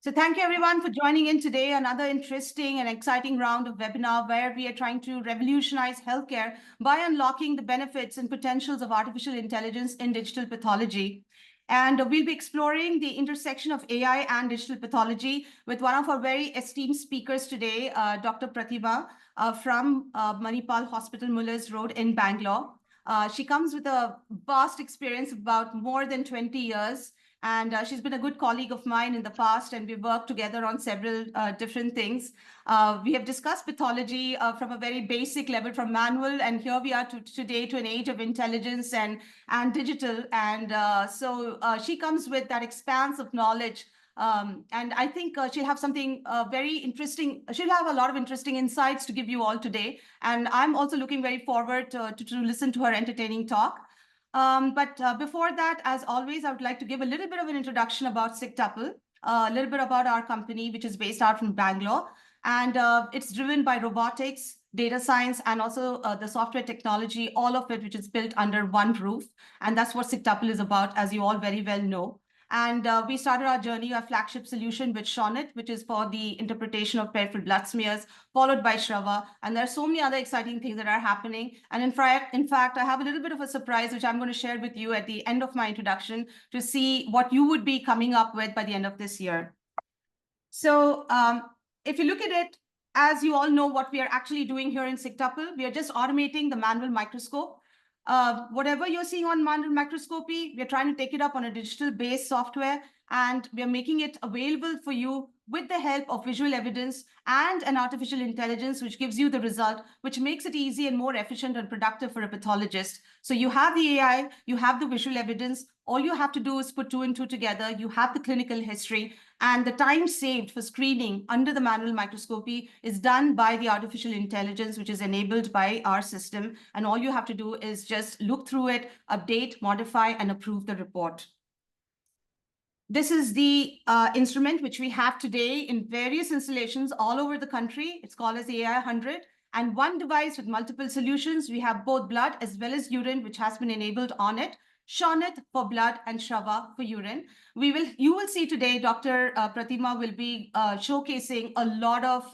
So thank you everyone for joining in today. Another interesting and exciting round of webinar where we are trying to revolutionize healthcare by unlocking the benefits and potentials of artificial intelligence in digital pathology. And we'll be exploring the intersection of AI and digital pathology with one of our very esteemed speakers today, Dr. Prathima from Manipal Hospital, Mullers Road in Bangalore. She comes with a vast experience of about more than 20 years. And she's been a good colleague of mine in the past, and we've worked together on several different things. We have discussed pathology from a very basic level, from manual, and here we are today to an age of intelligence and digital. And so she comes with that expanse of knowledge. And I think she'll have something very interesting. She'll have a lot of interesting insights to give you all today. And I'm also looking very forward to listen to her entertaining talk. But before that, as always, I would like to give a little bit of an introduction about SigTuple, a little bit about our company, which is based out from Bangalore. And it's driven by robotics, data science, and also the software technology, all of it, which is built under one roof. And that's what SigTuple is about, as you all very well know. And we started our journey, our flagship solution with Shonit, which is for the interpretation of peripheral blood smears, followed by Shrava. And there are so many other exciting things that are happening. And in fact, I have a little bit of a surprise, which I'm going to share with you at the end of my introduction to see what you would be coming up with by the end of this year. So if you look at it, as you all know, what we are actually doing here in SigTuple, we are just automating the manual microscope. Whatever you're seeing on manual microscopy, we're trying to take it up on a digital-based software, and we're making it available for you with the help of visual evidence and an artificial intelligence, which gives you the result, which makes it easy and more efficient and productive for a pathologist. So you have the AI, you have the visual evidence. All you have to do is put 2 and 2 together. You have the clinical history, and the time saved for screening under the manual microscopy is done by the artificial intelligence, which is enabled by our system. And all you have to do is just look through it, update, modify, and approve the report. This is the instrument which we have today in various installations all over the country. It's called as the AI 100. And one device with multiple solutions. We have both blood as well as urine, which has been enabled on it. Shonit for blood and Shrava for urine. You will see today, Dr. Prathima will be showcasing a lot of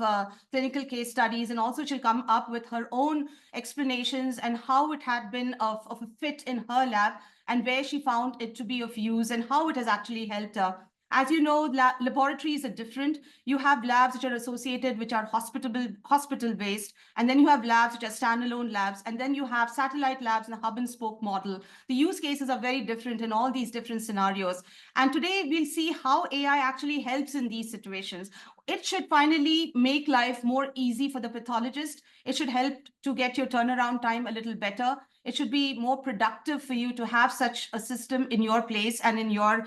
clinical case studies, and also she'll come up with her own explanations and how it had been of a fit in her lab and where she found it to be of use and how it has actually helped her. As you know, laboratories are different. You have labs which are associated, which are hospital-based, and then you have labs which are standalone labs, and then you have satellite labs in a hub and spoke model. The use cases are very different in all these different scenarios. And today we'll see how AI actually helps in these situations. It should finally make life more easy for the pathologist. It should help to get your turnaround time a little better. It should be more productive for you to have such a system in your place and in your,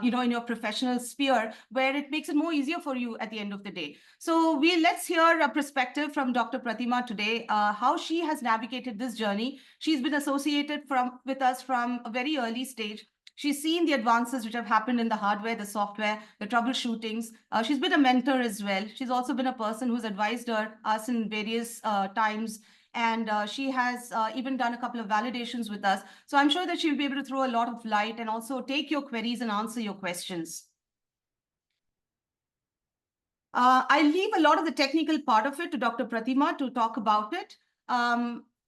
in your professional sphere, where it makes it more easier for you at the end of the day. So let's hear a perspective from Dr. Prathima today, how she has navigated this journey. She's been associated with us from a very early stage. She's seen the advances which have happened in the hardware, the software, the troubleshootings. She's been a mentor as well. She's also been a person who's advised us in various times. And she has even done a couple of validations with us. So I'm sure that she'll be able to throw a lot of light and also take your queries and answer your questions. I leave a lot of the technical part of it to Dr. Prathima to talk about it.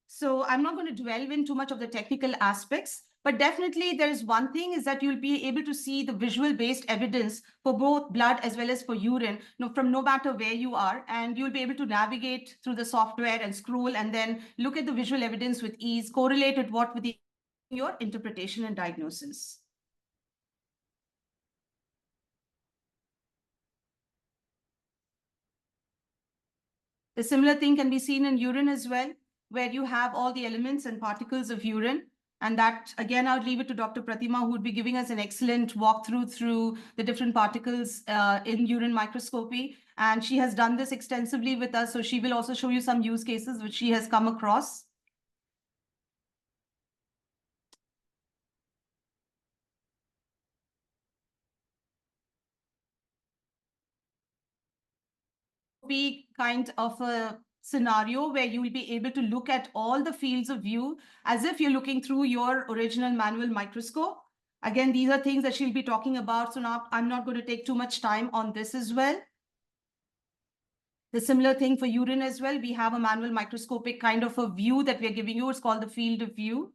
So I'm not going to delve in too much of the technical aspects. But definitely there is one thing is that you'll be able to see the visual-based evidence for both blood as well as for urine, from no matter where you are. And you'll be able to navigate through the software and scroll and then look at the visual evidence with ease, correlate it with your interpretation and diagnosis. The similar thing can be seen in urine as well, where you have all the elements and particles of urine. And that, again, I'll leave it to Dr. Prathima, who would be giving us an excellent walkthrough through the different particles in urine microscopy. And she has done this extensively with us. So she will also show you some use cases which she has come across. Be kind of a scenario where you will be able to look at all the fields of view as if you're looking through your original manual microscope. Again, these are things that she'll be talking about, so now I'm not going to take too much time on this as well. The similar thing for urine as well. We have a manual microscopic kind of a view that we're giving you. It's called the field of view.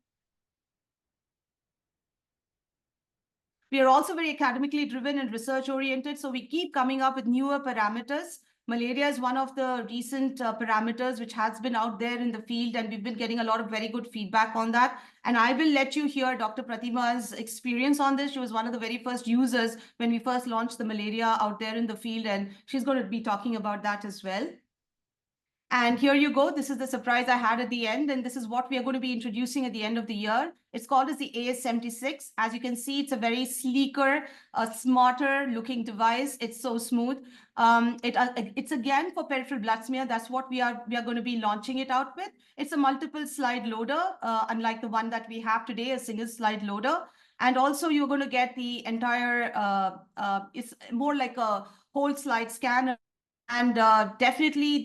We are also very academically driven and research oriented, so we keep coming up with newer parameters. Malaria is one of the recent parameters which has been out there in the field, and we've been getting a lot of very good feedback on that. And I will let you hear Dr. Prathima's experience on this. She was one of the very first users when we first launched the malaria out there in the field, and she's going to be talking about that as well. And here you go. This is the surprise I had at the end. And this is what we are going to be introducing at the end of the year. It's called as the AS76. As you can see, it's a very sleeker, smarter looking device. It's so smooth. It's again for peripheral blood smear. That's what we are going to be launching it out with. It's a multiple slide loader, unlike the one that we have today, a single slide loader. And also you're going to get the entire, it's more like a whole slide scanner. And definitely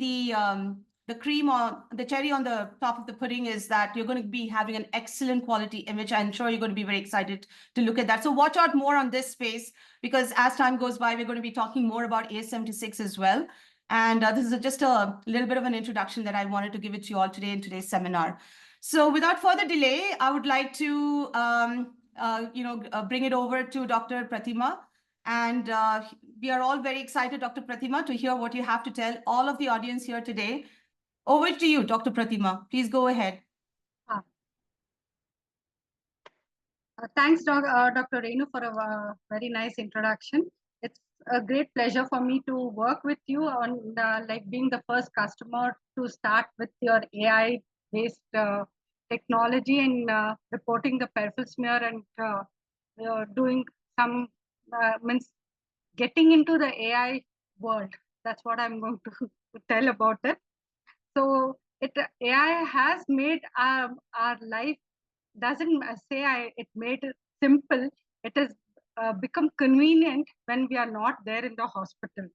the cream or the cherry on the top of the pudding is that you're going to be having an excellent quality image. I'm sure you're going to be very excited to look at that. So watch out more on this space, because as time goes by, we're going to be talking more about AS76 as well. And this is just a little bit of an introduction that I wanted to give it to you all today in today's seminar. So without further delay, I would like to bring it over to Dr. Prathima. And we are all very excited, Dr. Prathima, to hear what you have to tell all of the audience here today. Over to you, Dr. Prathima. Please go ahead. Thanks, Dr. Renu, for a very nice introduction. It's a great pleasure for me to work with you on being the first customer to start with your AI-based technology and reporting the peripheral smear and doing some means getting into the AI world. That's what I'm going to tell about it. So AI has made our life, doesn't say it made it simple. It has become convenient when we are not there in the hospital.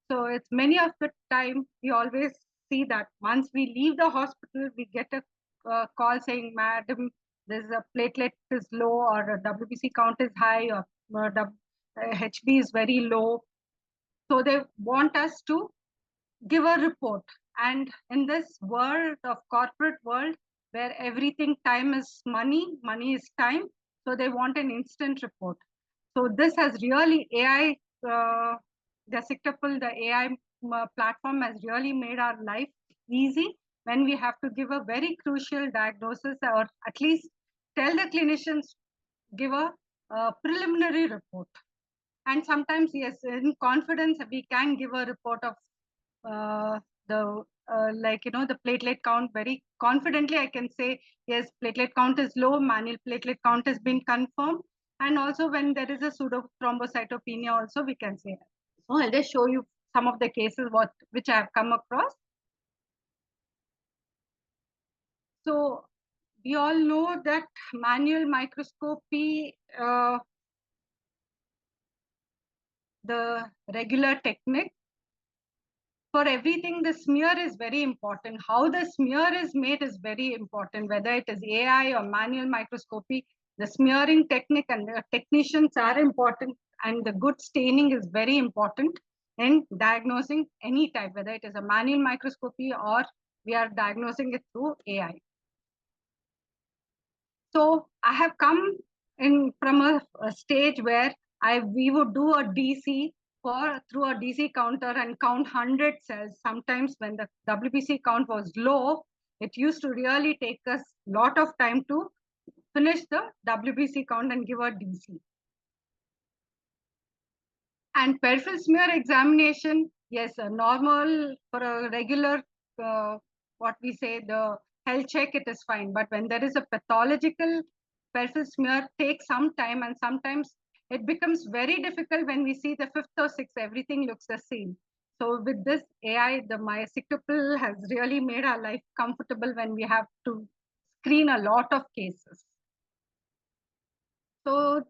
So it's many of the time we always see that once we leave the hospital, we get a call saying, "Madam, there's a platelet is low, or a WBC count is high, or HB is very low." So they want us to give a report. And in this world of corporate world, where everything time is money, money is time, so they want an instant report. So this has really AI, the SigTuple, the AI platform has really made our life easy when we have to give a very crucial diagnosis, or at least tell the clinicians, give a preliminary report. And sometimes, yes, in confidence, we can give a report of the platelet count very confidently. I can say, yes, platelet count is low, manual platelet count has been confirmed. And also when there is a pseudo thrombocytopenia also, we can say that. So I'll just show you some of the cases which I have come across. So we all know that manual microscopy, the regular technique, for everything, the smear is very important. How the smear is made is very important, whether it is AI or manual microscopy. The smearing technique and the technicians are important, and the good staining is very important in diagnosing any type, whether it is a manual microscopy or we are diagnosing it through AI. So I have come in from a stage where we would do a DC through a DC counter and count 100 cells. Sometimes when the WBC count was low, it used to really take us a lot of time to finish the WBC count and give a DC. And peripheral smear examination, yes, normal for a regular, what we say, the health check, it is fine. But when there is a pathological peripheral smear, takes some time, and sometimes it becomes very difficult when we see the fifth or sixth, everything looks the same. So with this AI, my SigTuple has really made our life comfortable when we have to screen a lot of cases. So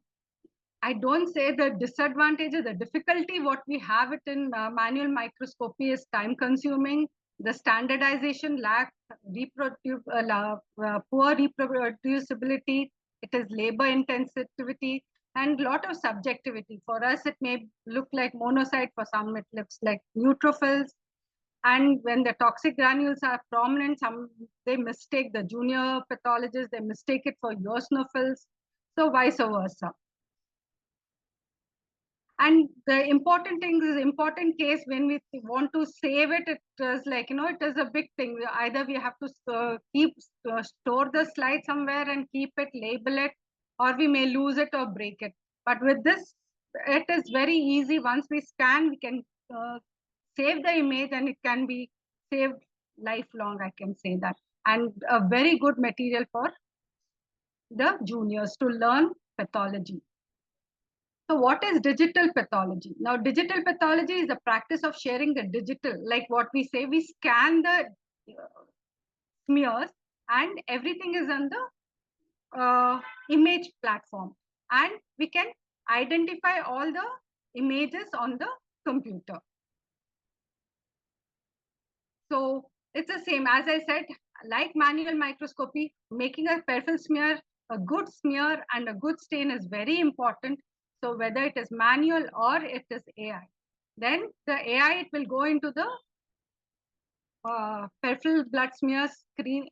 I don't say the disadvantages, the difficulty, what we have it in manual microscopy is time consuming, the standardization lack, poor reproducibility, it is labor intensivity, and a lot of subjectivity. For us, it may look like monocyte, for some it looks like neutrophils. And when the toxic granules are prominent, some they mistake the junior pathologists, they mistake it for eosinophils, so vice versa. And the important thing is important case when we want to save it, it is like, it is a big thing. Either we have to store the slide somewhere and keep it, label it, or we may lose it or break it. But with this, it is very easy. Once we scan, we can save the image and it can be saved lifelong, I can say that. And a very good material for the juniors to learn pathology. So what is digital pathology? Now, digital pathology is the practice of sharing the digital, like what we say, we scan the smears and everything is on the image platform. And we can identify all the images on the computer. So it's the same, as I said, like manual microscopy, making a peripheral smear, a good smear and a good stain is very important. So whether it is manual or it is AI, then the AI, it will go into the peripheral blood smear screen.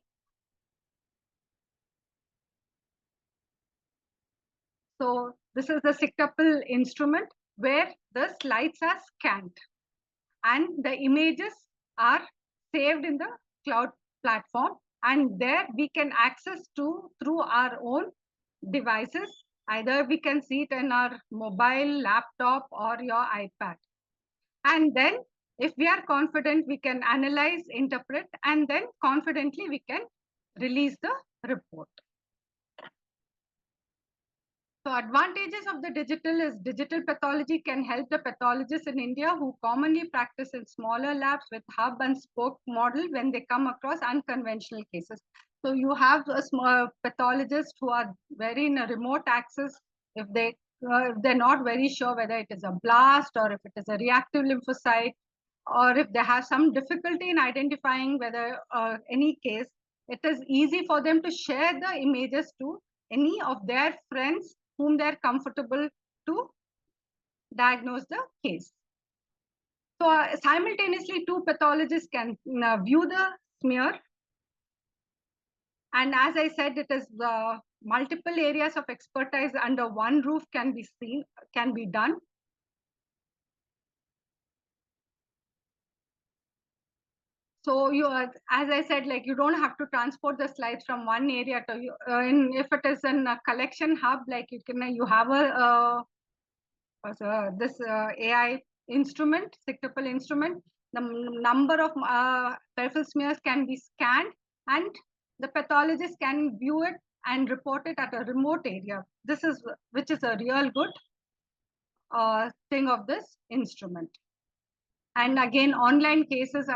So this is the SigTuple instrument where the slides are scanned and the images are saved in the cloud platform, and there we can access to through our own devices. Either we can see it in our mobile, laptop, or your iPad. And then if we are confident, we can analyze, interpret, and then confidently we can release the report. So advantages of the digital is digital pathology can help the pathologists in India who commonly practice in smaller labs with hub and spoke model when they come across unconventional cases. So you have a small pathologist who are very in a remote access. If they're not very sure whether it is a blast or if it is a reactive lymphocyte, or if they have some difficulty in identifying whether any case, it is easy for them to share the images to any of their friends whom they're comfortable to diagnose the case. So simultaneously, two pathologists can view the smear. And as I said, it is multiple areas of expertise under one roof can be done. So you, as I said, like you don't have to transport the slides from one area to if it is in a collection hub, like you have this AI instrument, SigTuple instrument. The number of peripheral smears can be scanned, and the pathologist can view it and report it at a remote area. Which is a real good thing of this instrument. And again, online cases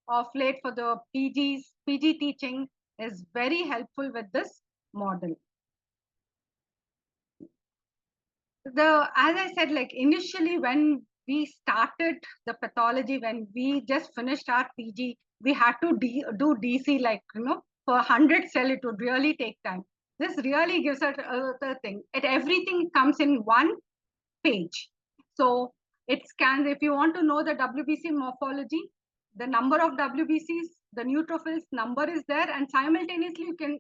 of late for the PG teaching is very helpful with this model. As I said, like initially when we started the pathology, when we just finished our PG, we had to do DC, like, for 100 cell, it would really take time. This really gives us the thing. Everything comes in one page. So it scans, if you want to know the WBC morphology, the number of WBCs, the neutrophils number is there, and simultaneously you can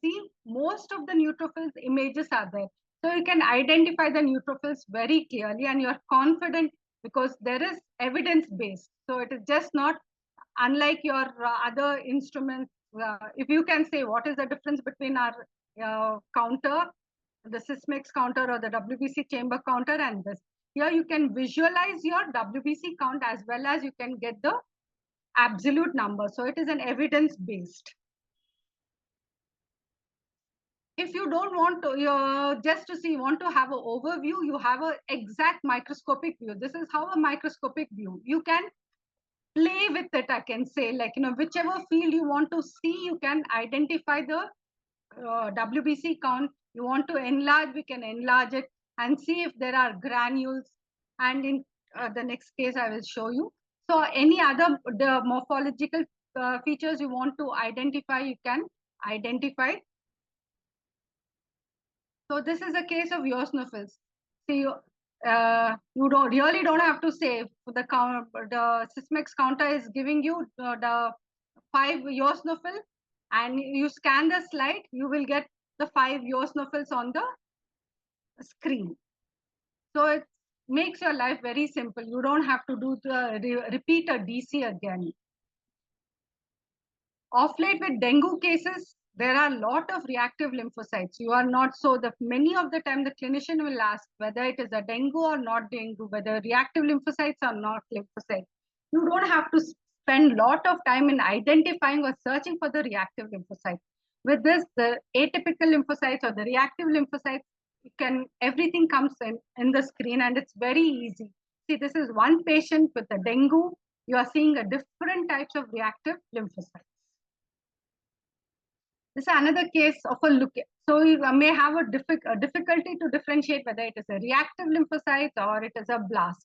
see most of the neutrophils images are there. So you can identify the neutrophils very clearly and you're confident because there is evidence based. So it is just not unlike your other instruments. If you can say what is the difference between our counter, the Sysmex counter or the WBC chamber counter and this. Here you can visualize your WBC count as well as you can get the absolute number. So it is an evidence based. If you don't want to, just to see, want to have an overview, you have an exact microscopic view. This is how a microscopic view. You can play with it, I can say, like, whichever field you want to see, you can identify the WBC count. You want to enlarge, we can enlarge it and see if there are granules. And in the next case, I will show you. So any other the morphological features you want to identify, you can identify. So this is a case of eosinophils. See, you don't have to say the count. The Sysmex counter is giving you the 5 eosinophil, and you scan the slide, you will get the 5 eosinophils on the screen. So it makes your life very simple. You don't have to do the repeat a DC again. Of late with dengue cases, there are a lot of reactive lymphocytes. You are not many of the time the clinician will ask whether it is a dengue or not dengue, whether reactive lymphocytes or not lymphocytes. You don't have to spend a lot of time in identifying or searching for the reactive lymphocytes. With this, the atypical lymphocytes or the reactive lymphocytes, everything comes in the screen, and it's very easy. See, this is one patient with a dengue. You are seeing a different types of reactive lymphocytes. This is another case of a look. So you may have a difficulty to differentiate whether it is a reactive lymphocyte or it is a blast.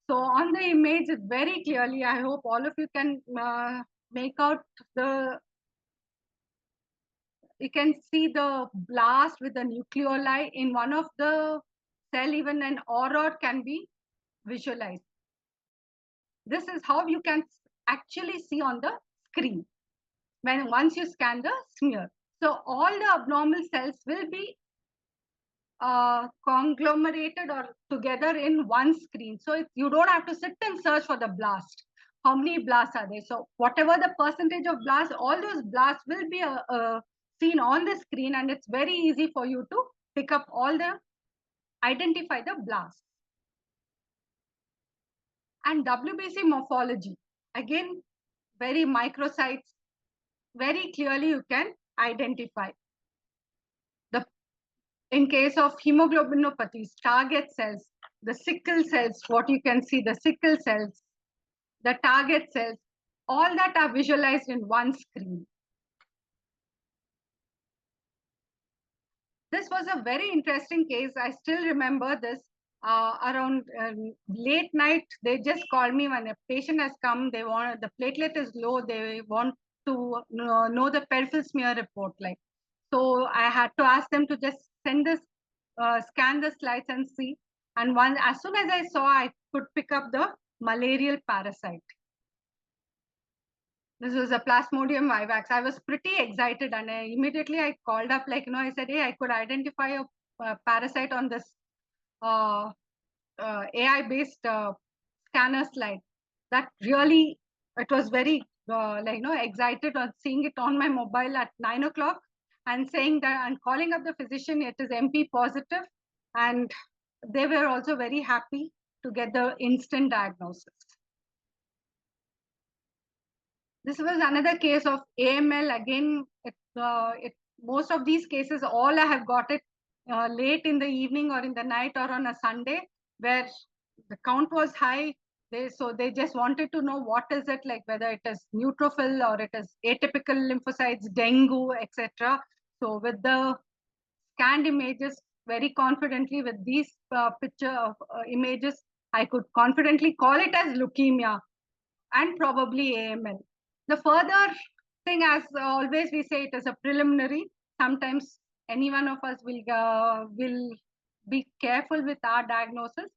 So on the image, very clearly, I hope all of you can make out you can see the blast with the nucleoli in one of the cell, even an aurora can be visualized. This is how you can actually see on the screen once you scan the smear. So all the abnormal cells will be conglomerated or together in one screen. So you don't have to sit and search for the blast. How many blasts are there? So whatever the percentage of blasts, all those blasts will be seen on the screen, and it's very easy for you to pick up identify the blasts. And WBC morphology, again, very microsites, very clearly you can identify. In case of hemoglobinopathies, target cells, the sickle cells, what you can see, the sickle cells, the target cells, all that are visualized in one screen. This was a very interesting case. I still remember this. Around late night, they just called me when a patient has come. They want the platelet is low. They want to know the peripheral smear report. So I had to ask them to just send this, scan the slides and see. And as soon as I saw, I could pick up the malarial parasite. This was a Plasmodium vivax. I was pretty excited, and immediately I called up, I said, hey, I could identify a parasite on this AI-based scanner slide. That really, it was very excited on seeing it on my mobile at 9 o'clock and saying that and calling up the physician, it is MP positive, and they were also very happy to get the instant diagnosis. This was another case of AML. Again, most of these cases, all I have got it late in the evening or in the night or on a Sunday, where the count was high. So they just wanted to know what is it, like whether it is neutrophil or it is atypical lymphocytes, dengue, etc. So with the scanned images, very confidently with these images, I could confidently call it as leukemia and probably AML. The further thing, as always we say, it is a preliminary. Sometimes any one of us will be careful with our diagnosis,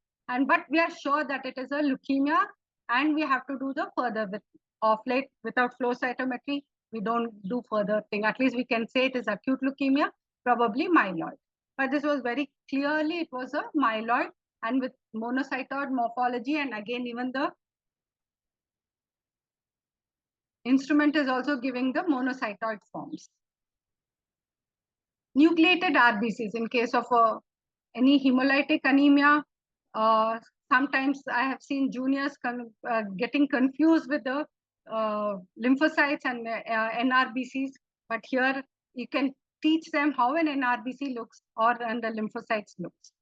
but we are sure that it is a leukemia, and we have to do the further with of late without flow cytometry. We don't do further thing. At least we can say it is acute leukemia, probably myeloid. But this was very clearly, it was a myeloid, and with monocytoid morphology, and again, even the instrument is also giving the monocytoid forms. Nucleated RBCs in case of any hemolytic anemia. Sometimes I have seen juniors getting confused with the lymphocytes and NRBCs, but here you can teach them how an NRBC looks and the lymphocytes looks.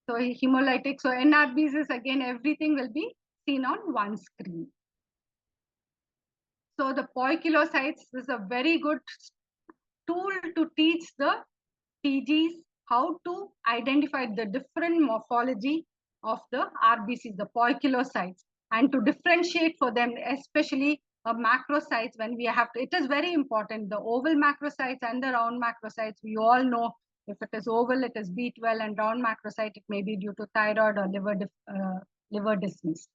So hemolytic, so NRBCs, again, everything will be seen on one screen. So the poikilocytes is a very good tool to teach the PGs how to identify the different morphology of the RBCs, the poikilocytes, and to differentiate for them, especially macrocytes when we have to, it is very important, the oval macrocytes and the round macrocytes. We all know if it is oval, it is B12, and round macrocyte, it may be due to thyroid or liver disease.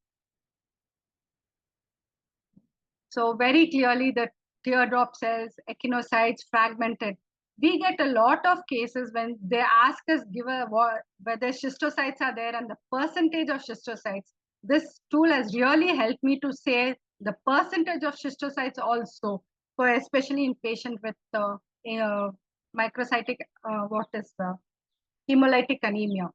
So very clearly the teardrop cells, echinocytes, fragmented. We get a lot of cases when they ask us whether schistocytes are there and the percentage of schistocytes. This tool has really helped me to say the percentage of schistocytes also, for especially in patients with microcytic, hemolytic anemia.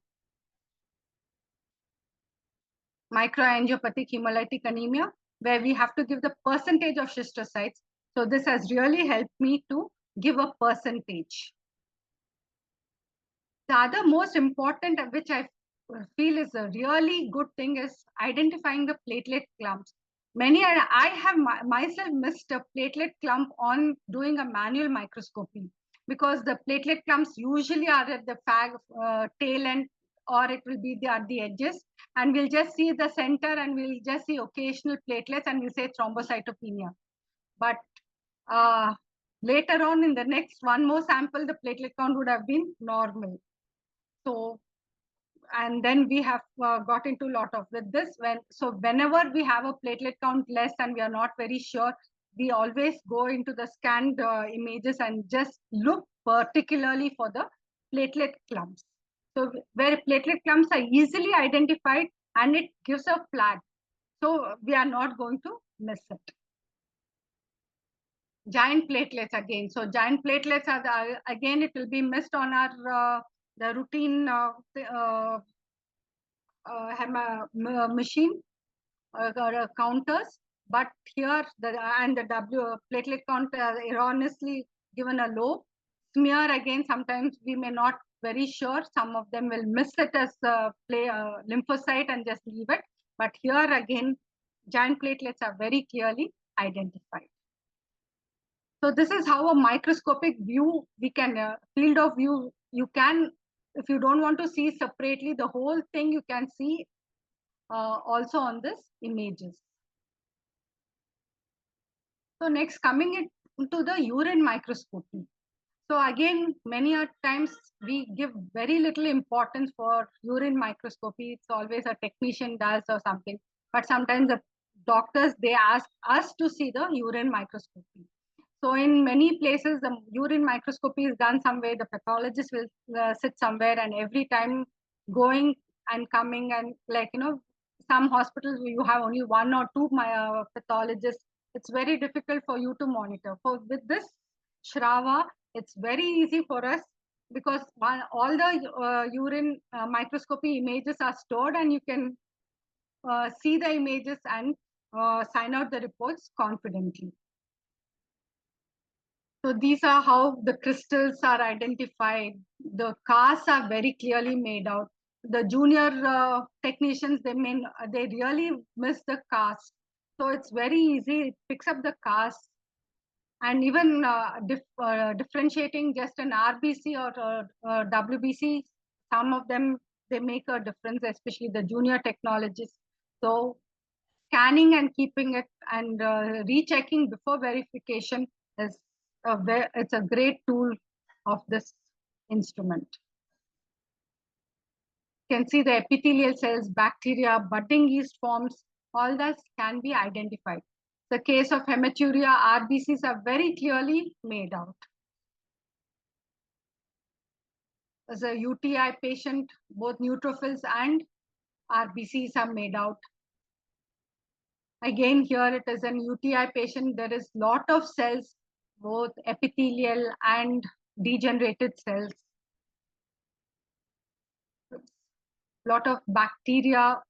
Microangiopathic hemolytic anemia, where we have to give the percentage of schistocytes. So this has really helped me to give a percentage. The other most important, which I feel is a really good thing, is identifying the platelet clumps. I have myself missed a platelet clump on doing a manual microscopy, because the platelet clumps usually are at the tail end, or it will be at the edges, and we'll just see the center and we'll just see occasional platelets and we'll say thrombocytopenia. But later on in the next one more sample, the platelet count would have been normal. So, and then we have got into a lot of with this. Whenever we have a platelet count less and we are not very sure, we always go into the scanned images and just look particularly for the platelet clumps. So where platelet clumps are easily identified and it gives a flag. So we are not going to miss it. Giant platelets again. So giant platelets are again, it will be missed on our the routine machine counters. But here the platelet count erroneously given a low. Smear again, sometimes we may not very sure. Some of them will miss it as lymphocyte and just leave it. But here again, giant platelets are very clearly identified. So this is how a microscopic view, we can, field of view, you can, if you don't want to see separately the whole thing, you can see also on this images. So next, coming into the urine microscopy. So again, many times we give very little importance for urine microscopy. It's always a technician does or something. But sometimes the doctors, they ask us to see the urine microscopy. So in many places, the urine microscopy is done somewhere, the pathologist will sit somewhere, and every time going and coming, and like, some hospitals you have only one or two pathologists. It's very difficult for you to monitor. With this Shrava, it's very easy for us, because all the urine microscopy images are stored, and you can see the images and sign out the reports confidently. So these are how the crystals are identified. The casts are very clearly made out. The junior technicians, they really miss the cast. So it's very easy. It picks up the cast, and even differentiating just an RBC or WBC. Some of them, they make a difference, especially the junior technologists. So scanning and keeping it and rechecking before verification is it's a great tool of this instrument. You can see the epithelial cells, bacteria, budding yeast forms, all that can be identified. The case of hematuria, RBCs are very clearly made out. As a UTI patient, both neutrophils and RBCs are made out. Again, here it is an UTI patient. There is lot of cells, both epithelial and degenerated cells. Lot of bacteria.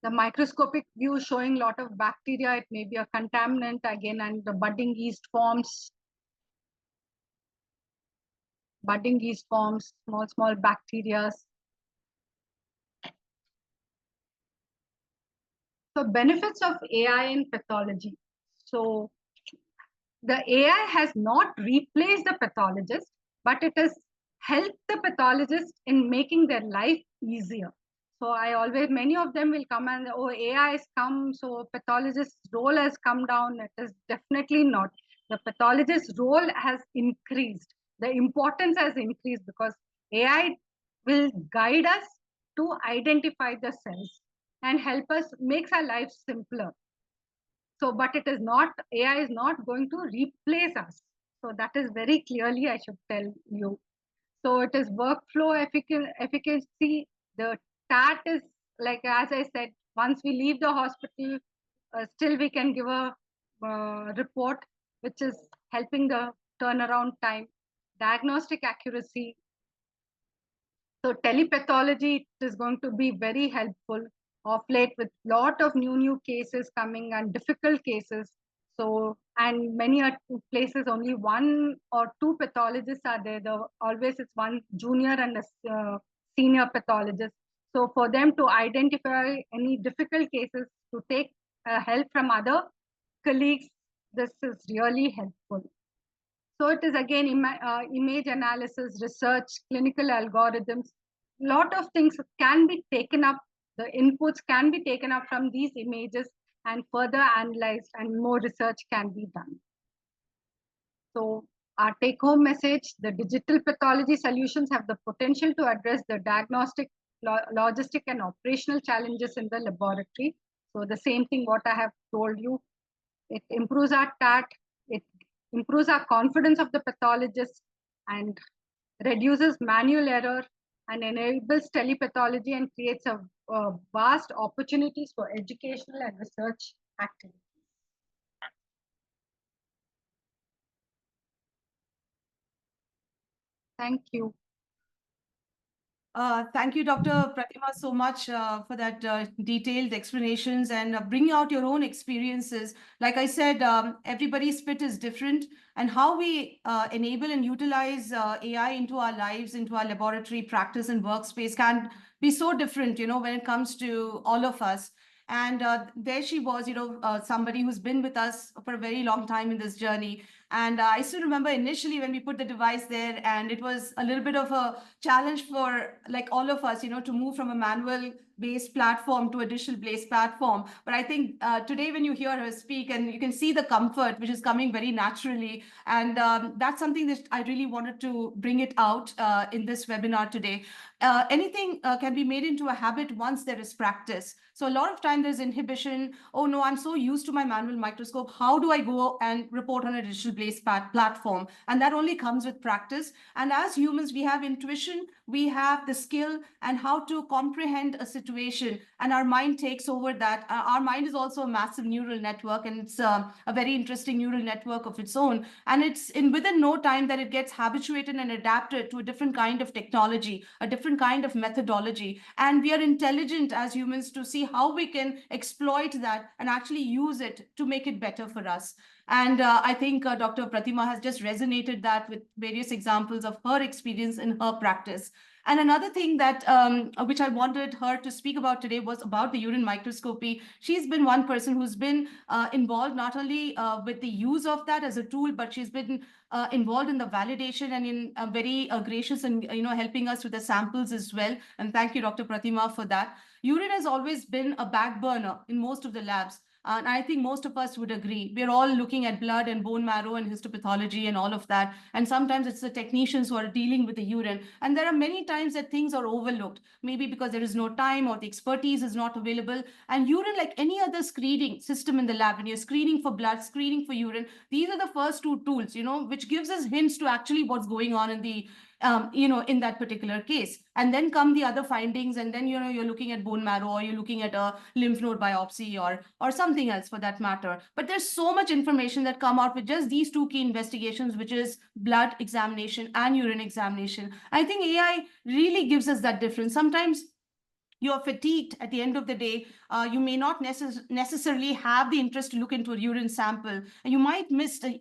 The microscopic view showing lot of bacteria. It may be a contaminant again, and the budding yeast forms. Budding yeast forms, small bacteria. So benefits of AI in pathology. So the AI has not replaced the pathologist, but it has helped the pathologist in making their life easier. So many of them will come and, oh, AI has come, so pathologist's role has come down. It is definitely not. The pathologist's role has increased. The importance has increased because AI will guide us to identify the cells and help us, makes our lives simpler. So, but it is not, AI is not going to replace us. So that is very clearly, I should tell you. So it is workflow efficacy. The TAT is like, as I said, once we leave the hospital, still we can give a report, which is helping the turnaround time, diagnostic accuracy. So telepathology is going to be very helpful of late with lot of new cases coming and difficult cases. So, and many places only one or two pathologists are there. Always it's one junior and a senior pathologist. So for them to identify any difficult cases, to take help from other colleagues, this is really helpful. So it is again image analysis, research, clinical algorithms. Lot of things can be taken up. The inputs can be taken up from these images and further analyzed, and more research can be done. So our take-home message: the digital pathology solutions have the potential to address the diagnostic, logistic, and operational challenges in the laboratory. So the same thing what I have told you. It improves our TAT. It improves our confidence of the pathologist and reduces manual error and enables telepathology and creates a vast opportunities for educational and research activities. Thank you. Thank you, Dr. Prathima, so much for that detailed explanations and bringing out your own experiences. Like I said, everybody's fit is different, and how we enable and utilize AI into our lives, into our laboratory practice and workspace can be so different, when it comes to all of us. And there she was, somebody who's been with us for a very long time in this journey. And I still remember initially when we put the device there, and it was a little bit of a challenge for like all of us, to move from a manual based platform to a digital based platform. But I think today when you hear her speak, and you can see the comfort which is coming very naturally, and that's something that I really wanted to bring it out in this webinar today. Anything can be made into a habit once there is practice. So a lot of time there's inhibition. Oh no, I'm so used to my manual microscope. How do I go and report on a digital based platform? And that only comes with practice. And as humans, we have intuition, we have the skill and how to comprehend a situation, and our mind takes over that. Our mind is also a massive neural network, and it's a very interesting neural network of its own. And it's within no time that it gets habituated and adapted to a different kind of technology, a different kind of methodology. And we are intelligent as humans to see how we can exploit that and actually use it to make it better for us. And I think Dr. Prathima has just resonated that with various examples of her experience in her practice. And another thing that which I wanted her to speak about today was about the urine microscopy. She's been one person who's been involved not only with the use of that as a tool, but she's been involved in the validation and in very gracious and helping us with the samples as well. And thank you, Dr. Prathima, for that. Urine has always been a back burner in most of the labs. And I think most of us would agree. We're all looking at blood and bone marrow and histopathology and all of that. And sometimes it's the technicians who are dealing with the urine. And there are many times that things are overlooked, maybe because there is no time or the expertise is not available. And urine, like any other screening system in the lab, when you're screening for blood, screening for urine, these are the first two tools, which gives us hints to actually what's going on in the in that particular case. And then come the other findings, and then, you're looking at bone marrow, or you're looking at a lymph node biopsy or something else for that matter. But there's so much information that come out with just these two key investigations, which is blood examination and urine examination. I think AI really gives us that difference. Sometimes you're fatigued at the end of the day. You may not necessarily have the interest to look into a urine sample, and you might miss a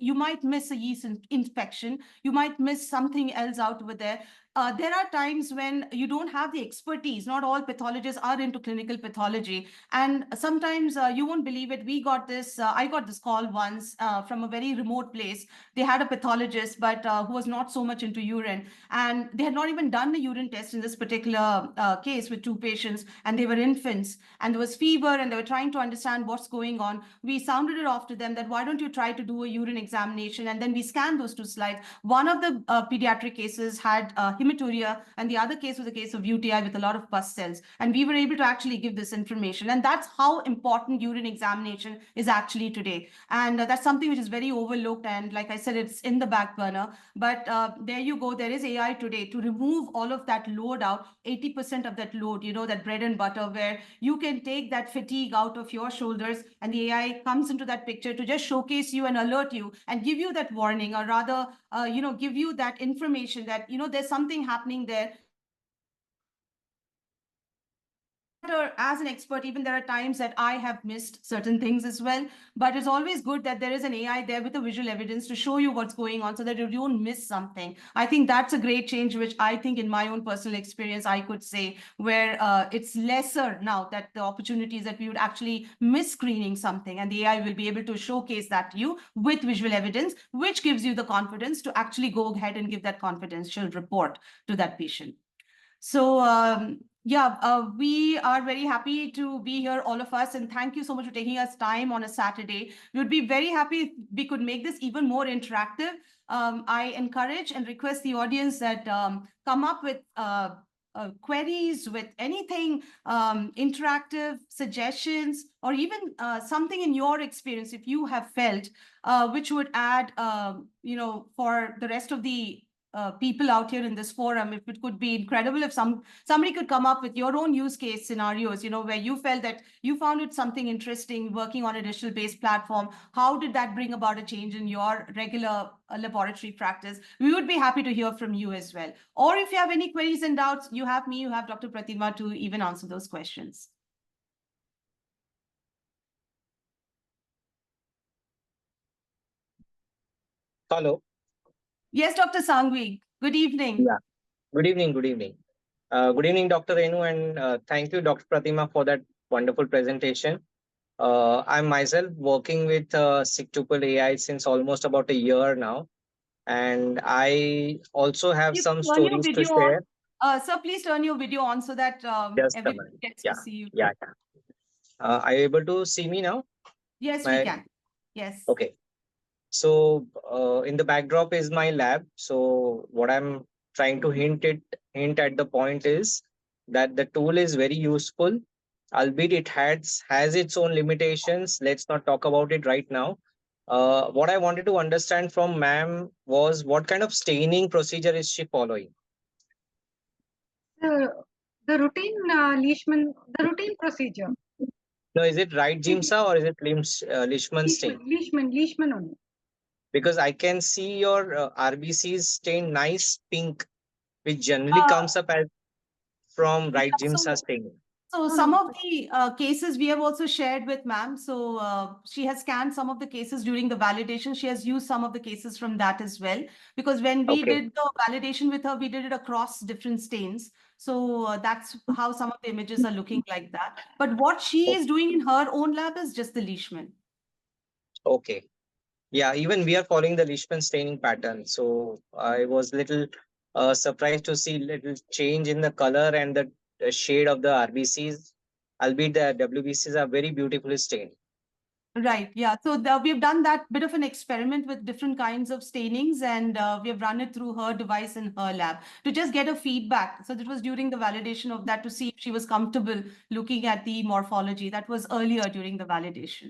yeast infection. You might miss something else out over there. there are times when you don't have the expertise. Not all pathologists are into clinical pathology. And sometimes you won't believe it. I got this call once from a very remote place. They had a pathologist, but who was not so much into urine. And they had not even done the urine test in this particular case with two patients, and they were infants. And there was fever, and they were trying to understand what's going on. We sounded it off to them that why don't you try to do a urine examination? And then we scanned those two slides. One of the pediatric cases had hematuria, and the other case was a case of UTI with a lot of pus cells. And we were able to actually give this information. And that's how important urine examination is actually today. And that's something which is very overlooked. And like I said, it's in the back burner. But there you go. There is AI today to remove all of that load out, 80% of that load, that bread and butter, where you can take that fatigue out of your shoulders, and the AI comes into that picture to just showcase you and alert you and give you that warning, or rather, give you that information that, there's something happening there. As an expert, even there are times that I have missed certain things as well, but it's always good that there is an AI there with the visual evidence to show you what's going on so that you don't miss something. I think that's a great change, which I think in my own personal experience, I could say, where it's lesser now, that the opportunities that we would actually miss screening something, and the AI will be able to showcase that to you with visual evidence, which gives you the confidence to actually go ahead and give that confidential report to that patient. So we are very happy to be here, all of us, and thank you so much for taking us time on a Saturday. We would be very happy if we could make this even more interactive. I encourage and request the audience that come up with queries, with anything, interactive suggestions, or even something in your experience, if you have felt, which would add, for the rest of the people out here in this forum. If it could be incredible if somebody could come up with your own use case scenarios, where you felt that you found it something interesting working on a digital based platform. How did that bring about a change in your regular laboratory practice? We would be happy to hear from you as well. Or if you have any queries and doubts, you have me, you have Dr. Prathima to even answer those questions. Hello. Yes, Dr. Sangvi. Good evening. Yeah. Good evening. Good evening. Good evening, Dr. Renu, and thank you, Dr. Prathima, for that wonderful presentation. I'm myself working with SigTuple AI since almost about a year now, and I also have Please some turn your stories to video share. on. Sir, please turn your video on so that Just a everybody minute. gets Yeah. to see you. Yeah. Are you able to see me now? Yes, we can. Yes. Okay. So in the backdrop is my lab. So what I'm trying to hint at the point is that the tool is very useful, albeit it has its own limitations. Let's not talk about it right now. What I wanted to understand from ma'am was what kind of staining procedure is she following? The routine the routine procedure. No, is it right Jimsa or is it Leishman stain? Leishman only. Because I can see your RBCs stain nice pink, which generally comes up as from right Jimsa staining. So some of the cases we have also shared with ma'am. So she has scanned some of the cases during the validation. She has used some of the cases from that as well. Because when we did the validation with her, we did it across different stains. So that's how some of the images are looking like that. But what she is doing in her own lab is just the Leishman. Okay. Yeah, even we are following the Leishman staining pattern. So I was little surprised to see little change in the color and the shade of the RBCs, albeit the WBCs are very beautifully stained. Right. Yeah. So we've done that bit of an experiment with different kinds of stainings, and we have run it through her device in her lab to just get a feedback. So that was during the validation of that to see if she was comfortable looking at the morphology. That was earlier during the validation.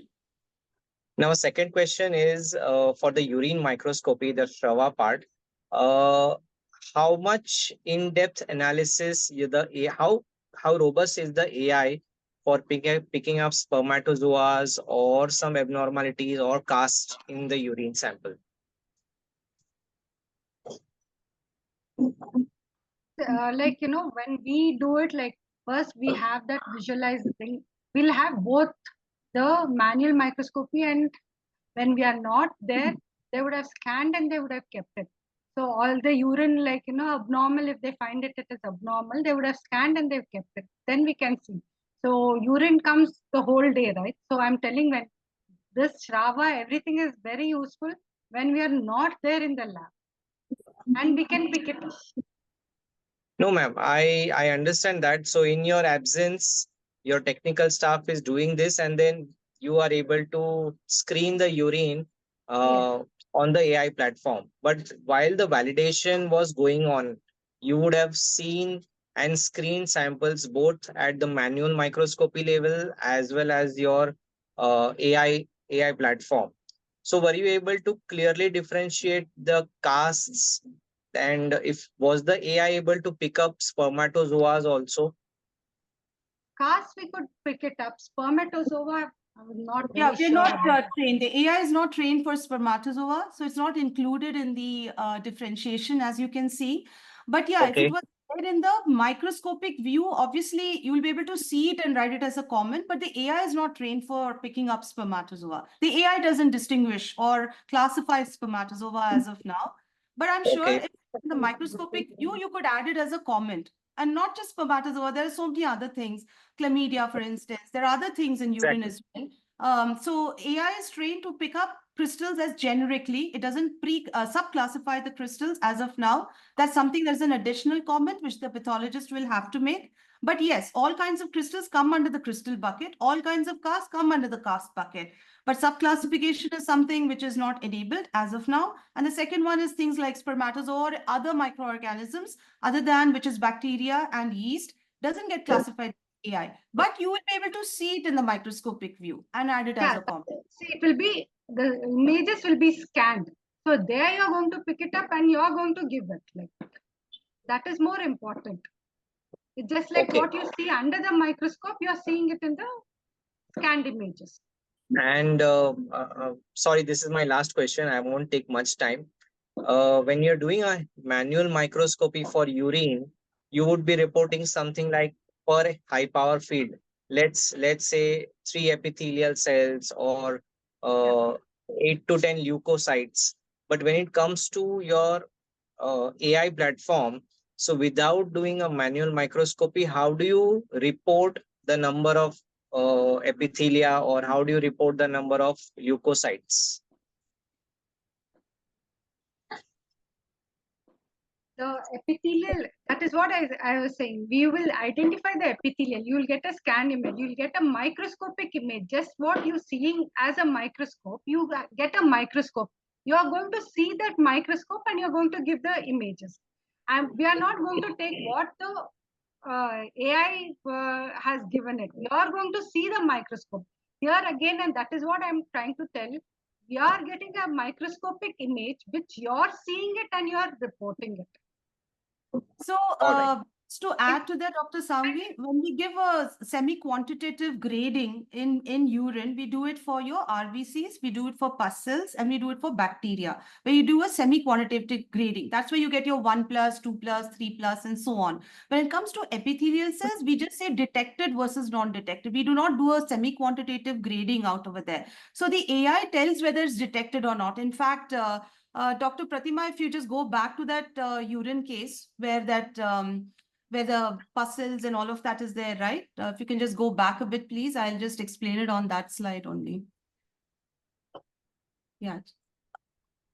Now, a second question is for the urine microscopy, the Shrava part. How much in-depth analysis how robust is the AI for picking up spermatozoas or some abnormalities or cast in the urine sample? When we do it, like first we have that visualized thing. We'll have both the manual microscopy, and when we are not there, they would have scanned and they would have kept it. So all the urine, like, abnormal, if they find it is abnormal, they would have scanned and they've kept it. Then we can see. So urine comes the whole day, right? So I'm telling when this Shrava, everything is very useful when we are not there in the lab. And we can pick it up. No, ma'am, I understand that. So in your absence, your technical staff is doing this, and then you are able to screen the urine uh, on the AI platform. But while the validation was going on, you would have seen and screened samples both at the manual microscopy level as well as your AI platform. So were you able to clearly differentiate the casts, and if was the AI able to pick up spermatozoas also? Cast we could pick it up. Spermatozoa, I'm not Yeah, very we're sure not about that. trained. The AI is not trained for spermatozoa, so it's not included in the differentiation, as you can see. But yeah, if it Okay, was there in the microscopic view, obviously you will be able to see it and write it as a comment, but the AI is not trained for picking up spermatozoa. The AI doesn't distinguish or classify spermatozoa as of now. But I'm sure okay, if in the microscopic view, you could add it as a comment. And not just spermatozoa, there are so many other things. Chlamydia, for instance. There are other things in urine exactly. as well. So AI is trained to pick up crystals as generically. It doesn't subclassify the crystals as of now. That's something, there's an additional comment which the pathologist will have to make. But yes, all kinds of crystals come under the crystal bucket. All kinds of casts come under the cast bucket. But subclassification is something which is not enabled as of now. And the second one is things like spermatozoa or other microorganisms other than which is bacteria and yeast doesn't get classified AI, but you will be able to see it in the microscopic view and add it as Yeah, a comment. see, it will be, the images will be scanned. So there you're going to pick it up and you're going to give it. Like that is more important. It's just like Okay. what you see under the microscope, you're seeing it in the scanned images. And sorry, this is my last question. I won't take much time. When you're doing a manual microscopy for urine, you would be reporting something like per high power field. Let's say 3 epithelial cells or Yeah. 8 to 10 leukocytes. But when it comes to your AI platform, so without doing a manual microscopy, how do you report the number of epithelia, or how do you report the number of leukocytes? The epithelial, that is what I was saying. We will identify the epithelial. You will get a scan image. You will get a microscopic image. Just what you're seeing as a microscope, you get a microscope. You are going to see that microscope and you're going to give the images. And we are not going to take what the AI has given it. You are going to see the microscope. Here again, and that is what I'm trying to tell you. We are getting a microscopic image which you're seeing it and you're reporting it. So, All right. to add to that, Dr. Sangvi, when we give a semi-quantitative grading in urine, we do it for your RBCs, we do it for pus cells, and we do it for bacteria, where you do a semi-quantitative grading. That's where you get your 1+, 2+, 3+, and so on. When it comes to epithelial cells, we just say detected versus non-detected. We do not do a semi-quantitative grading out over there. So the AI tells whether it's detected or not. In fact, Dr. Prathima, if you just go back to that urine case where where the puzzles and all of that is there, right? If you can just go back a bit, please. I'll just explain it on that slide only. Yeah.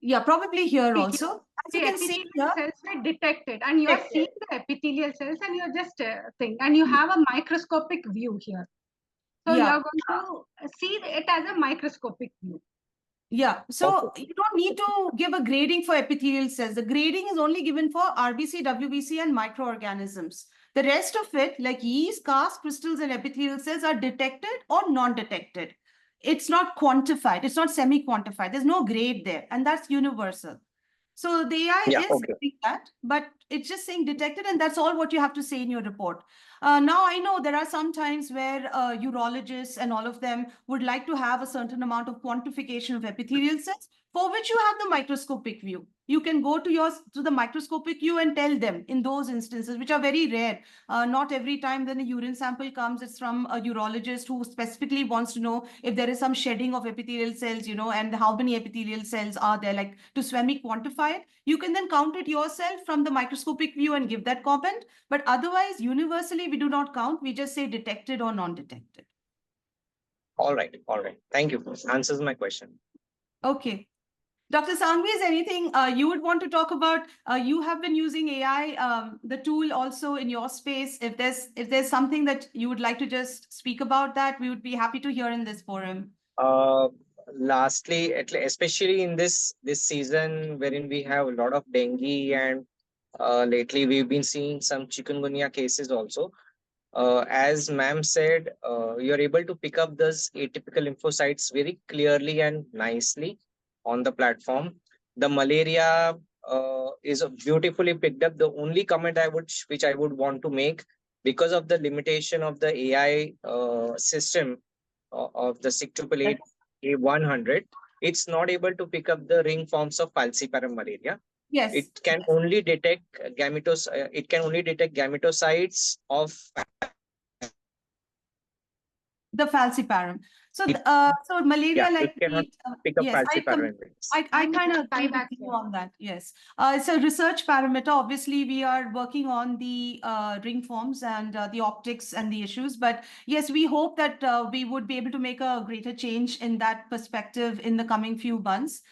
Yeah, probably here also. As you The can see epithelial here, cells were detected, and you're seeing the epithelial cells, and you're just thing, and you have a microscopic view here. So yeah. you're going to see it as a microscopic view. Yeah, Okay. so you don't need to give a grading for epithelial cells. The grading is only given for RBC, WBC, and microorganisms. The rest of it, like yeast, cast, crystals, and epithelial cells, are detected or non-detected. It's not quantified. It's not semi-quantified. There's no grade there, and that's universal. So the AI Yeah, is okay. doing that, but it's just saying detected, and that's all what you have to say in your report. Now, I know there are some times where urologists and all of them would like to have a certain amount of quantification of epithelial cells. for which you have the microscopic view. You can go to the microscopic view and tell them in those instances, which are very rare. Not every time when a urine sample comes, it's from a urologist who specifically wants to know if there is some shedding of epithelial cells, and how many epithelial cells are there, like to semi-quantify it. You can then count it yourself from the microscopic view and give that comment. But otherwise, universally, we do not count. We just say detected or non-detected. All right. Thank you. Answers my question. Okay. Dr. Sangvi, is anything you would want to talk about? You have been using AI, the tool also in your space. If there's something that you would like to just speak about that, we would be happy to hear in this forum. Lastly, especially in this season wherein we have a lot of dengue, and lately we've been seeing some chikungunya cases also. As ma'am said, you're able to pick up those atypical lymphocytes very clearly and nicely on the platform. The malaria is beautifully picked up. The only comment which I would want to make, because of the limitation of the AI system of the SigTuple A100, it's not able to pick up the ring forms of falciparum malaria. Yes. It can only detect gametocytes of the falciparum. So, so malaria, it cannot pick up yes, falciparum. I kind of agree with you on that. Yes, it's a research parameter. Obviously, we are working on the ring forms and the optics and the issues. But yes, we hope that we would be able to make a greater change in that perspective in the coming few months.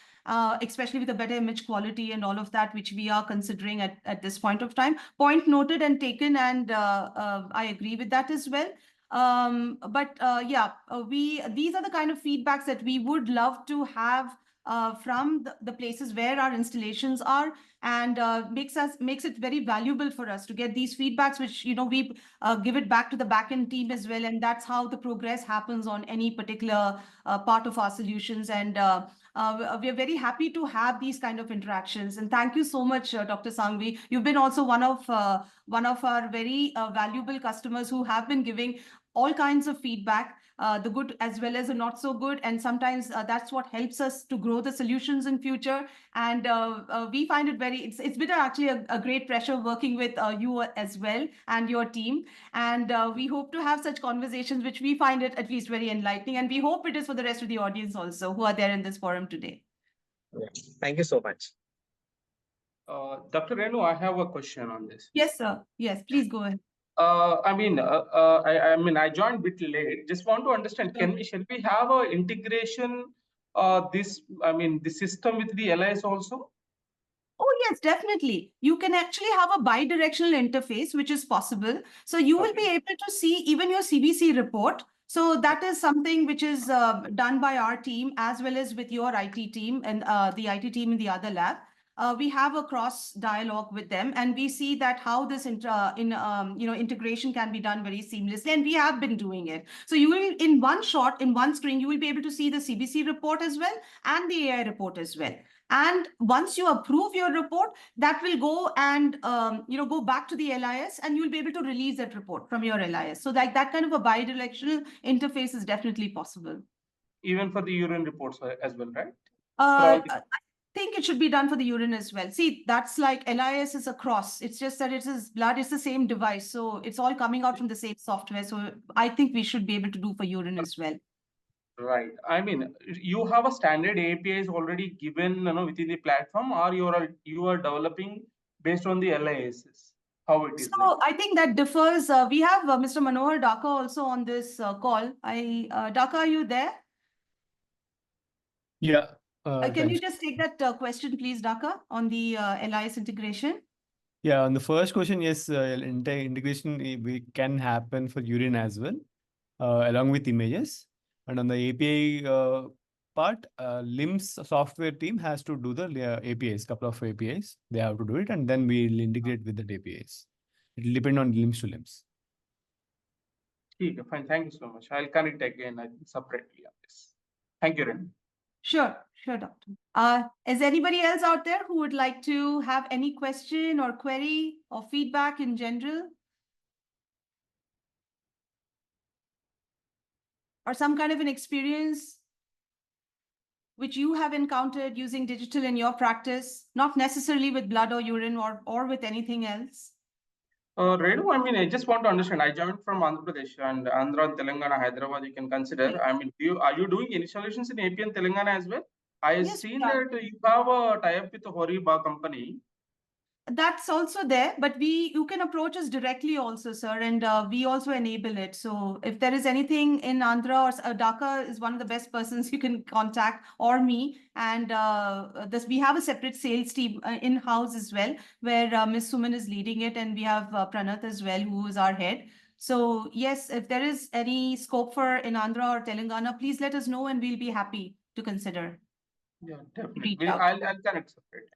Especially with a better image quality and all of that, which we are considering at this point of time. Point noted and taken, and I agree with that as well. But yeah, these are the kind of feedbacks that we would love to have from the places where our installations are, and makes it very valuable for us to get these feedbacks, which we give it back to the backend team as well, and that's how the progress happens on any particular part of our solutions. And we are very happy to have these kind of interactions. And thank you so much, Dr. Sangvi. You've been also one of our very valuable customers who have been giving all kinds of feedback, the good as well as the not so good. And sometimes that's what helps us to grow the solutions in future. And we find it it's been actually a great pleasure working with you as well and your team. And we hope to have such conversations, which we find it at least very enlightening. And we hope it is for the rest of the audience also who are there in this forum today. Yeah. Thank you so much. Dr. Renu, I have a question on this. Yes, sir. Yes, please go ahead. I joined a bit late. Just want to understand, shall we have a integration the system with the LIS also? Oh, yes, definitely. You can actually have a bi-directional interface, which is possible. So you will be able to see even your CBC report. So that is something which is done by our team as well as with your IT team and the IT team in the other lab. We have a cross dialogue with them, and we see that how this integration can be done very seamlessly, and we have been doing it. So you will, in one shot, in one screen, you will be able to see the CBC report as well and the AI report as well. And once you approve your report, that will go and go back to the LIS, and you will be able to release that report from your LIS. So that kind of a bi-directional interface is definitely possible. Even for the urine reports as well, right? I think it should be done for the urine as well. See, that's like LIS is a cross. It's just that it is blood. It's the same device. So it's all coming out from the same software. So I think we should be able to do for urine as well. Right. I mean, you have a standard APIs already given within the platform, or you are developing based on the LISs? How it is? So I think that differs. We have Mr. Manohar Dhaka also on this call. Dhaka, are you there? Yeah. Can you just take that question, please, Dhaka, on the LIS integration? Yeah, on the first question, yes, integration we can happen for urine as well, along with images. And on the API part, LIMS software team has to do the APIs, couple of APIs. They have to do it, and then we'll integrate with the APIs. It will depend on LIMS to LIMS. Okay, fine. Thank you so much. I'll connect again separately on this. Thank you, Ren. Sure, doctor. Is anybody else out there who would like to have any question or query or feedback in general? Or some kind of an experience which you have encountered using digital in your practice, not necessarily with blood or urine or with anything else? Renu, I mean, I just want to understand. I joined from Andhra Pradesh and Andhra, Telangana, Hyderabad. You can consider. Yes. I mean, are you doing installations in AP and Telangana as well? I have Yes, we seen are. that you have a tie-up with the Horiba company. That's also there, but you can approach us directly also, sir, and we also enable it. So if there is anything in Andhra or Dhaka is one of the best persons you can contact, or me, and we have a separate sales team in-house as well, where Miss Suman is leading it, and we have Pranath as well, who is our head. So yes, if there is any scope for in Andhra or Telangana, please let us know, and we'll be happy to consider. Yeah, definitely. Reach out. I'll connect separate.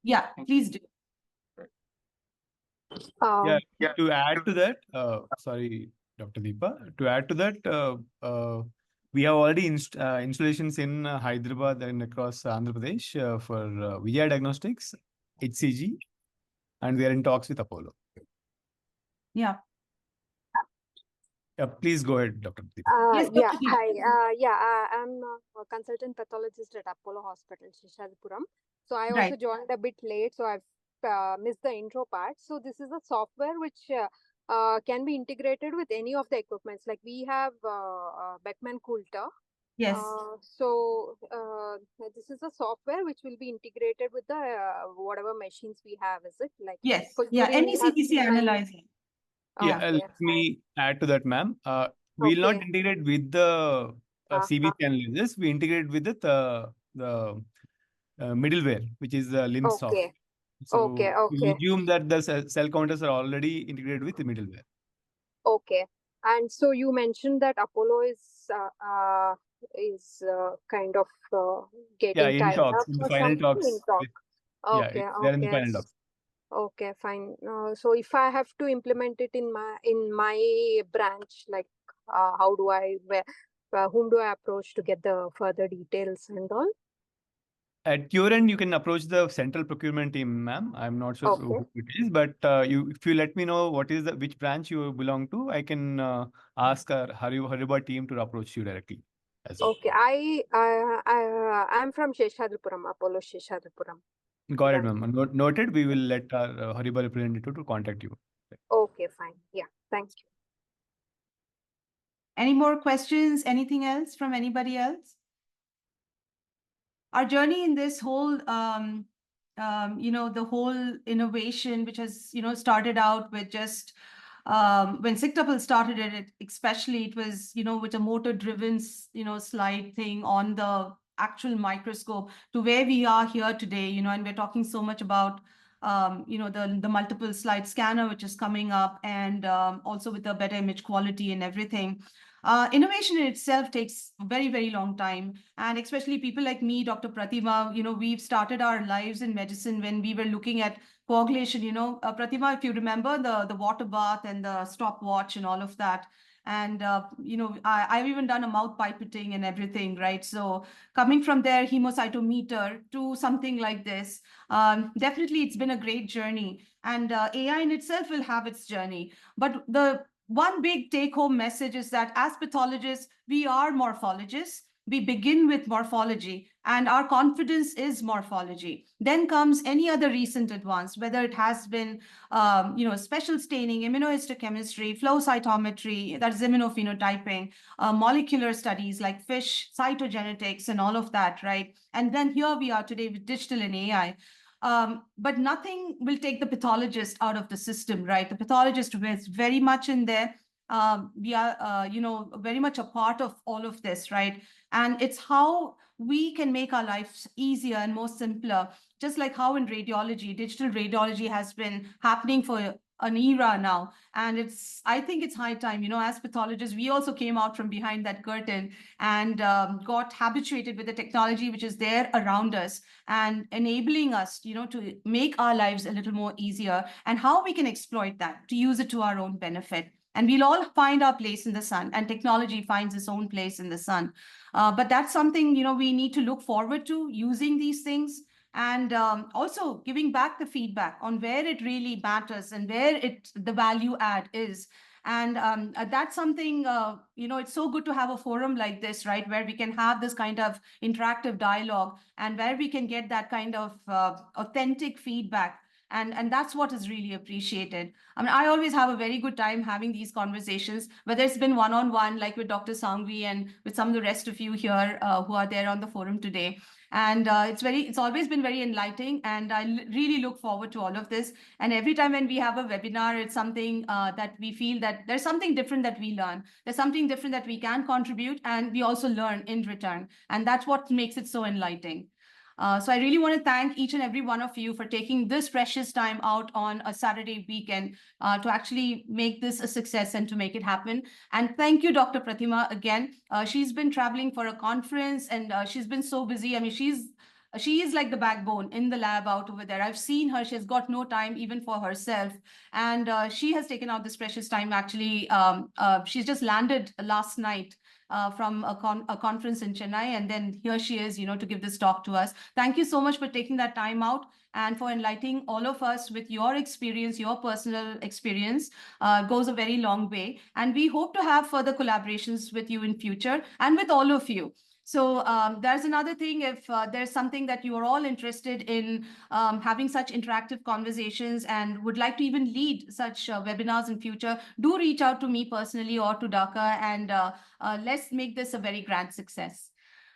Yeah, please do. Yeah, to add to that, sorry, Dr. Deepa, to add to that, we have already installations in Hyderabad and across Andhra Pradesh for Vijaya Diagnostics, HCG, and we are in talks with Apollo. Yeah. Please go ahead, Dr. Deepa. Yes, Yeah, Dr. Deepa. hi. I'm a consultant pathologist at Apollo Hospital, Shishadipuram. So I also Right. joined a bit late, so I've missed the intro part. So this is a software which can be integrated with any of the equipments. Like we have Beckman Coulter. Yes. This is a software which will be integrated with the whatever machines we have. Is it like Yes. for Yeah. urine we have MECTC C9? analyzer. Yeah, Okay, let me add to that, ma'am. We'll not Okay. integrate with the CBC Uh-huh. analysis. We integrate with the middleware, which is the LIMS software. Okay. So Okay. we Okay. assume that the cell counters are already integrated with the middleware. Okay. And so you mentioned that Apollo is kind of Yeah, getting in tied talks, up in the or final something talks. in talk. Yeah, Okay. they're in the Okay. final talks. Okay. Fine. So if I have to implement it in my branch, like how do whom do I approach to get the further details and all? At your end, you can approach the central procurement team, ma'am. I'm not sure Okay. who it is, but if you let me know which branch you belong to, I can ask our Hariba team to approach you directly as well. Okay. I'm from Sheshadripuram, Apollo Sheshadripuram. Got it, Right. ma'am. Noted. We will let our Hariba representative to contact you. Okay. Fine. Yeah. Thank you. Any more questions? Anything else from anybody else? Our journey in this whole, the whole innovation, which has, started out with just when SigTuple started it, especially it was, with a motor-driven, slide thing on the actual microscope to where we are here today, and we're talking so much about the multiple slide scanner, which is coming up, and also with the better image quality and everything. Innovation in itself takes a very, very long time. And especially people like me, Dr. Prathima, we've started our lives in medicine when we were looking at coagulation, Prathima, if you remember the water bath and the stopwatch and all of that. And, I've even done a mouth pipetting and everything, right? So coming from there, hemocytometer to something like this, definitely it's been a great journey. And AI in itself will have its journey. But the one big take-home message is that as pathologists, we are morphologists. We begin with morphology, and our confidence is morphology. Then comes any other recent advance, whether it has been, special staining, immunohistochemistry, flow cytometry, that's immunophenotyping, molecular studies like FISH, cytogenetics, and all of that, right? And then here we are today with digital and AI. But nothing will take the pathologist out of the system, right? The pathologist is very much in there. We are, very much a part of all of this, right? And it's how we can make our lives easier and more simpler, just like how in radiology, digital radiology has been happening for an era now. And I think it's high time, as pathologists, we also came out from behind that curtain and got habituated with the technology which is there around us and enabling us, to make our lives a little more easier, and how we can exploit that to use it to our own benefit. And we'll all find our place in the sun, and technology finds its own place in the sun. But that's something, we need to look forward to using these things, and also giving back the feedback on where it really matters and where the value add is. And that's something, it's so good to have a forum like this, right, where we can have this kind of interactive dialogue and where we can get that kind of authentic feedback. And that's what is really appreciated. I mean, I always have a very good time having these conversations, whether it's been one-on-one, like with Dr. Sangvi and with some of the rest of you here who are there on the forum today. And it's always been very enlightening, and I really look forward to all of this. And every time when we have a webinar, it's something that we feel that there's something different that we learn. There's something different that we can contribute, and we also learn in return. And that's what makes it so enlightening. So I really want to thank each and every one of you for taking this precious time out on a Saturday weekend to actually make this a success and to make it happen. And thank you, Dr. Prathima, again. She's been traveling for a conference, and she's been so busy. I mean, she is like the backbone in the lab out over there. I've seen her. She has got no time even for herself. And she has taken out this precious time. Actually, she's just landed last night from a conference in Chennai. And then here she is, to give this talk to us. Thank you so much for taking that time out and for enlightening all of us with your experience, your personal experience. Goes a very long way. And we hope to have further collaborations with you in future and with all of you. So there's another thing, if there's something that you are all interested in having such interactive conversations and would like to even lead such webinars in future, do reach out to me personally or to Dhaka, and let's make this a very grand success.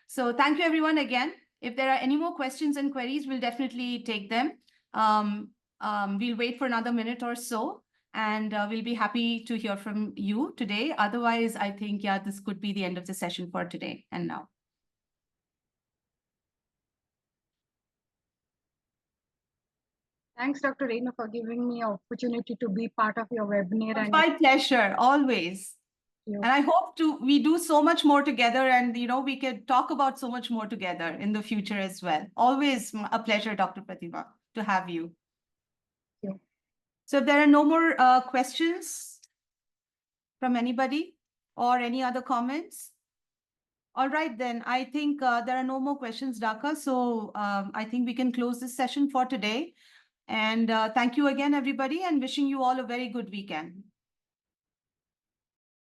So thank you everyone again. If there are any more questions and queries, we'll definitely take them. We'll wait for another minute or so, and we'll be happy to hear from you today. Otherwise, I think, yeah, this could be the end of the session for today and now. Thanks, Dr. Renu, for giving me an opportunity to be part of your webinar. It's my pleasure, always. And I hope we do so much more together, and we could talk about so much more together in the future as well. Always a pleasure, Dr. Prathima, to have you. Thank you. So if there are no more questions from anybody or any other comments, all right, then I think there are no more questions, Dhaka. So I think we can close this session for today. And thank you again, everybody, and wishing you all a very good weekend.